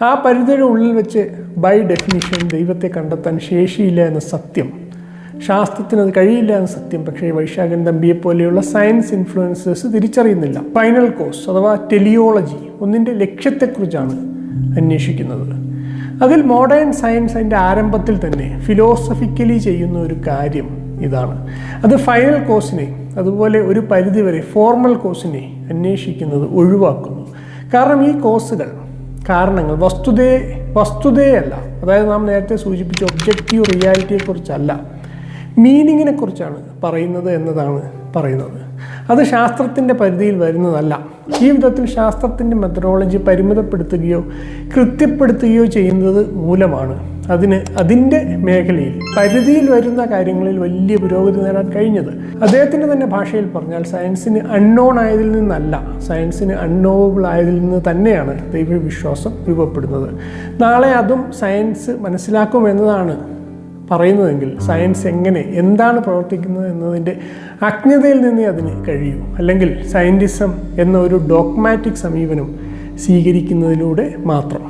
ആ പരിധിയുടെ ഉള്ളിൽ വെച്ച് ബൈ ഡെഫിനിഷൻ ദൈവത്തെ കണ്ടെത്താൻ ശേഷിയില്ല എന്ന സത്യം, ശാസ്ത്രത്തിന് അത് കഴിയില്ല എന്ന സത്യം പക്ഷേ വൈശാഖൻ തമ്പിയെ പോലെയുള്ള സയൻസ് ഇൻഫ്ലുവൻസേഴ്സ് തിരിച്ചറിയുന്നില്ല. ഫൈനൽ കോസ് അഥവാ ടെലിയോളജി ഒന്നിൻ്റെ ലക്ഷ്യത്തെക്കുറിച്ചാണ് അന്വേഷിക്കുന്നത്. അതിൽ മോഡേൺ സയൻസ് അതിൻ്റെ ആരംഭത്തിൽ തന്നെ ഫിലോസഫിക്കലി ചെയ്യുന്ന ഒരു കാര്യം ഇതാണ്. അത് ഫൈനൽ കോസിനെ, അതുപോലെ ഒരു പരിധിവരെ ഫോർമൽ കോസിനെ അന്വേഷിക്കുന്നത് ഒഴിവാക്കുന്നു. കാരണം ഈ കോസുകൾ, കാരണങ്ങൾ വസ്തുതയല്ല, അതായത് നാം നേരത്തെ സൂചിപ്പിച്ച ഒബ്ജക്റ്റീവ് റിയാലിറ്റിയെക്കുറിച്ചല്ല, മീനിങ്ങിനെ കുറിച്ചാണ് പറയുന്നത് എന്നതാണ് പറയുന്നത്. അത് ശാസ്ത്രത്തിൻ്റെ പരിധിയിൽ വരുന്നതല്ല. ഈ വിധത്തിൽ ശാസ്ത്രത്തിൻ്റെ മെത്തഡോളജി പരിമിതപ്പെടുത്തുകയോ കൃത്യപ്പെടുത്തുകയോ ചെയ്യുന്നത് മൂലമാണ് അതിൻ്റെ മേഖലയിൽ പരിധിയിൽ വരുന്ന കാര്യങ്ങളിൽ വലിയ പുരോഗതി നേടാൻ കഴിഞ്ഞത്. അദ്ദേഹത്തിൻ്റെ തന്നെ ഭാഷയിൽ പറഞ്ഞാൽ സയൻസിന് അൺനോൺ ആയതിൽ നിന്നല്ല, സയൻസിന് അൺനോവബിൾ ആയതിൽ നിന്ന് തന്നെയാണ് ദൈവവിശ്വാസം രൂപപ്പെടുന്നത്. നാളെ അതും സയൻസ് മനസ്സിലാക്കുമെന്നതാണ് പറയുന്നതെങ്കിൽ സയൻസ് എന്താണ് പ്രവർത്തിക്കുന്നത് എന്നതിൻ്റെ അജ്ഞതയിൽ നിന്നേ അതിന് കഴിയൂ. അല്ലെങ്കിൽ സയൻറ്റിസം എന്ന ഒരു ഡോഗ്മാറ്റിക് സമീപനം സ്വീകരിക്കുന്നതിലൂടെ മാത്രം.